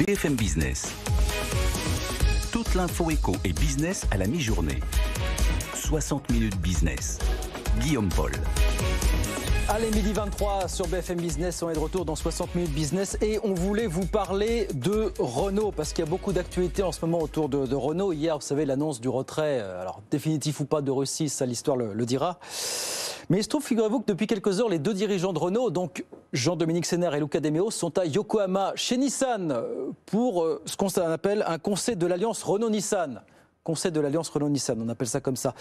BFM Business. Toute l'info éco et business à la mi-journée. 60 minutes business. Guillaume Paul. Allez, midi 23 sur BFM Business, on est de retour dans 60 minutes business et on voulait vous parler de Renault parce qu'il y a beaucoup d'actualités en ce moment autour de Renault. Hier, vous savez, l'annonce du retrait, alors définitif ou pas de Russie, ça l'histoire le dira. Mais il se trouve, figurez-vous que depuis quelques heures, les deux dirigeants de Renault, donc Jean-Dominique Senard et Luca De Meo, sont à Yokohama chez Nissan pour ce qu'on appelle un conseil de l'alliance Renault-Nissan. Conseil de l'Alliance Renault-Nissan, on appelle ça comme ça.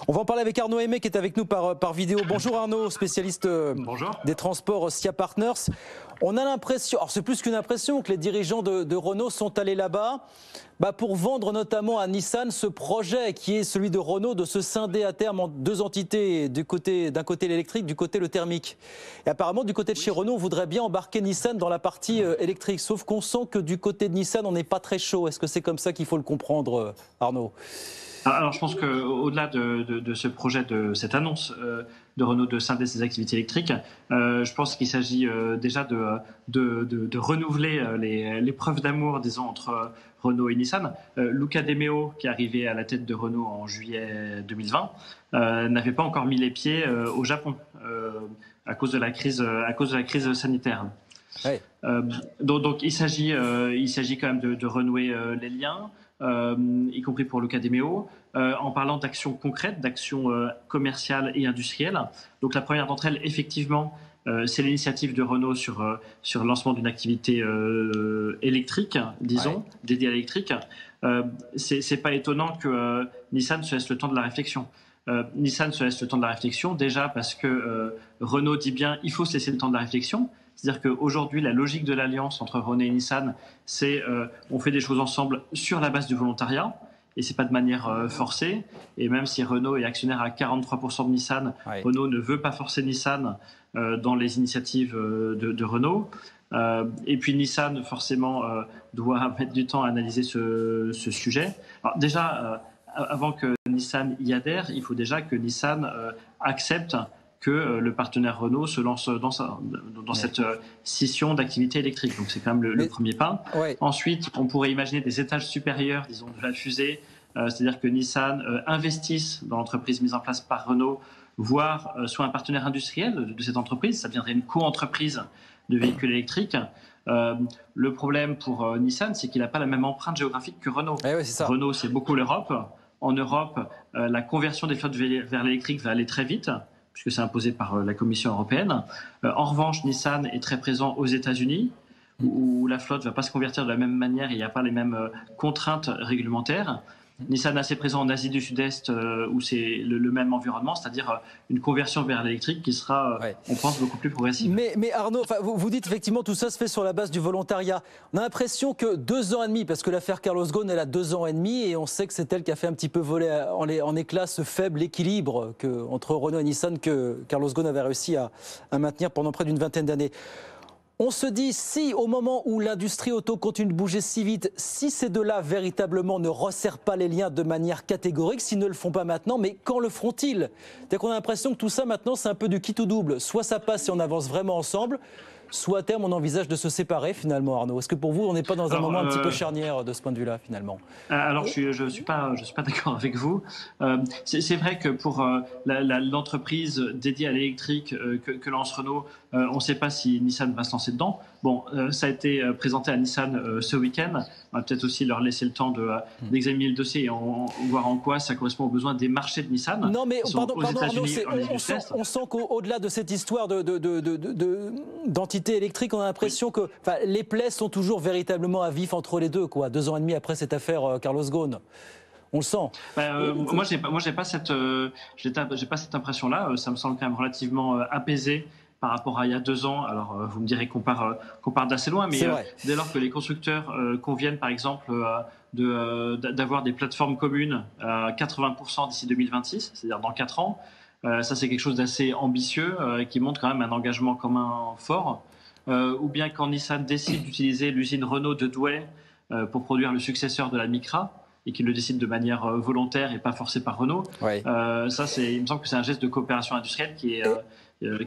On va en parler avec Arnaud Aimé qui est avec nous par vidéo. Bonjour Arnaud, spécialiste des transports SIA Partners. On a l'impression, alors c'est plus qu'une impression, que les dirigeants de Renault sont allés là-bas pour vendre notamment à Nissan ce projet qui est celui de Renault de se scinder à terme en deux entités, d'un côté l'électrique, du côté le thermique. Et apparemment du côté de chez Renault, on voudrait bien embarquer Nissan dans la partie électrique, sauf qu'on sent que du côté de Nissan, on n'est pas très chaud. Est-ce que c'est comme ça qu'il faut le comprendre, Arnaud ? Alors je pense qu'au-delà de ce projet, de cette annonce de Renault de scinder ses activités électriques, je pense qu'il s'agit déjà de renouveler les preuves d'amour, disons, entre Renault et Nissan. Luca De Meo, qui est arrivé à la tête de Renault en juillet 2020, n'avait pas encore mis les pieds au Japon à cause de la crise sanitaire. Ouais. Donc il s'agit quand même de renouer les liens. Y compris pour Luca De Meo, en parlant d'actions concrètes, d'actions commerciales et industrielles. Donc la première d'entre elles, effectivement, c'est l'initiative de Renault sur le lancement d'une activité électrique, disons, dédiée à l'électrique. C'est pas étonnant que Nissan se laisse le temps de la réflexion. Nissan se laisse le temps de la réflexion, déjà parce que Renault dit bien il faut se laisser le temps de la réflexion. C'est-à-dire qu'aujourd'hui, la logique de l'alliance entre Renault et Nissan, c'est on fait des choses ensemble sur la base du volontariat, et c'est pas de manière forcée. Et même si Renault est actionnaire à 43% de Nissan, Renault ne veut pas forcer Nissan dans les initiatives de Renault. Et puis Nissan, forcément, doit mettre du temps à analyser ce sujet. Alors déjà, avant que Nissan y adhère, il faut déjà que Nissan accepte que le partenaire Renault se lance dans cette scission d'activité électrique. Donc c'est quand même le premier pas. Ouais. Ensuite, on pourrait imaginer des étages supérieurs, disons, de la fusée, c'est-à-dire que Nissan investisse dans l'entreprise mise en place par Renault, voire soit un partenaire industriel de cette entreprise. Ça deviendrait une co-entreprise de véhicules électriques. Le problème pour Nissan, c'est qu'il n'a pas la même empreinte géographique que Renault. Ouais, c'est ça. Renault, c'est beaucoup l'Europe. En Europe, la conversion des flottes vers l'électrique va aller très vite, puisque c'est imposé par la Commission européenne. En revanche, Nissan est très présent aux États-Unis, où la flotte ne va pas se convertir de la même manière et il n'y a pas les mêmes contraintes réglementaires. Nissan est assez présent en Asie du Sud-Est, où c'est le même environnement, c'est-à-dire une conversion vers l'électrique qui sera, on pense, beaucoup plus progressive. Mais Arnaud, vous dites effectivement tout ça se fait sur la base du volontariat. On a l'impression que 2 ans et demi, parce que l'affaire Carlos Ghosn, elle a 2 ans et demi, et on sait que c'est elle qui a fait un petit peu voler en éclats ce faible équilibre entre Renault et Nissan que Carlos Ghosn avait réussi à maintenir pendant près d'une vingtaine d'années. On se dit, si au moment où l'industrie auto continue de bouger si vite, si ces deux-là véritablement ne resserrent pas les liens de manière catégorique, s'ils ne le font pas maintenant, mais quand le feront-ils ? C'est-à-dire qu'on a l'impression que tout ça maintenant, c'est un peu du quitte ou double. Soit ça passe et on avance vraiment ensemble, soit à terme on envisage de se séparer finalement, Arnaud. Est-ce que pour vous, on n'est pas dans un moment un petit peu charnière de ce point de vue-là finalement ? Alors je suis pas d'accord avec vous. C'est vrai que pour l'entreprise dédiée à l'électrique que lance Renault, on ne sait pas si Nissan va se lancer dedans. Bon, ça a été présenté à Nissan ce week-end. On va peut-être aussi leur laisser le temps d'examiner le dossier et voir en quoi ça correspond aux besoins des marchés de Nissan. Non, mais pardon Arnaud, on sent qu'au-delà de cette histoire d'entité électrique, on a l'impression que les plaies sont toujours véritablement à vif entre les deux, 2 ans et demi après cette affaire Carlos Ghosn. On le sent. Moi, j'ai pas cette impression-là. Ça me semble quand même relativement apaisé par rapport à il y a 2 ans. Alors, vous me direz qu'on part d'assez loin, mais dès lors que les constructeurs conviennent, par exemple, d'avoir des plateformes communes à 80% d'ici 2026, c'est-à-dire dans 4 ans, ça c'est quelque chose d'assez ambitieux qui montre quand même un engagement commun fort. Ou bien quand Nissan décide d'utiliser l'usine Renault de Douai pour produire le successeur de la Micra, et qu'il le décide de manière volontaire et pas forcée par Renault. Il me semble que c'est un geste de coopération industrielle qui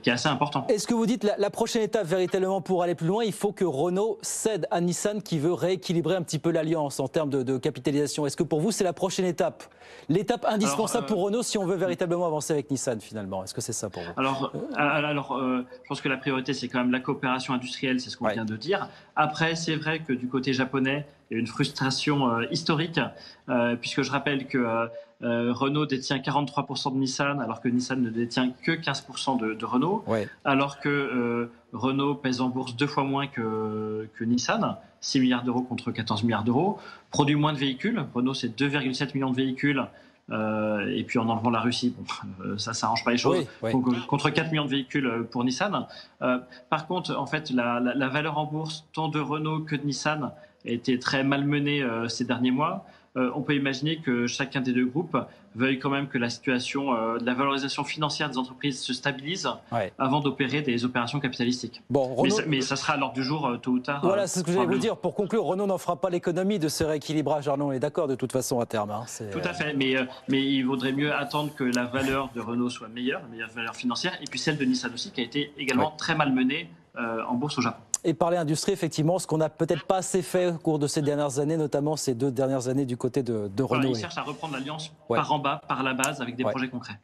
qui est assez important. Est-ce que vous dites la prochaine étape véritablement pour aller plus loin, il faut que Renault cède à Nissan qui veut rééquilibrer un petit peu l'alliance en termes de capitalisation? Est-ce que pour vous c'est la prochaine étape? L'étape indispensable pour Renault si on veut véritablement avancer avec Nissan finalement? Est-ce que c'est ça pour vous? Je pense que la priorité c'est quand même la coopération industrielle, c'est ce qu'on vient de dire. Après c'est vrai que du côté japonais, il y a une frustration historique, puisque je rappelle que Renault détient 43% de Nissan, alors que Nissan ne détient que 15% de Renault, alors que Renault pèse en bourse 2 fois moins que Nissan, 6 milliards d'euros contre 14 milliards d'euros, produit moins de véhicules, Renault c'est 2,7 millions de véhicules, et puis en enlevant la Russie, ça n'arrange pas les choses, donc, contre 4 millions de véhicules pour Nissan. Par contre, en fait, la valeur en bourse, tant de Renault que de Nissan, a été très malmenée ces derniers mois. On peut imaginer que chacun des deux groupes veuille quand même que la situation de la valorisation financière des entreprises se stabilise avant d'opérer des opérations capitalistiques. Bon, Renault... mais ça sera à l'ordre du jour tôt ou tard. Voilà, c'est ce que j'allais vous dire. Pour conclure, Renault n'en fera pas l'économie de ce rééquilibrage. Arnaud, on est d'accord de toute façon à terme. Tout à fait, mais il vaudrait mieux attendre que la valeur de Renault soit meilleure, la meilleure valeur financière, et puis celle de Nissan aussi, qui a été également très malmenée en bourse au Japon. Et parler industrie, effectivement, ce qu'on n'a peut-être pas assez fait au cours de ces dernières années, notamment ces 2 dernières années du côté de Renault. Ils cherchent à reprendre l'alliance par en bas, par la base, avec des projets concrets.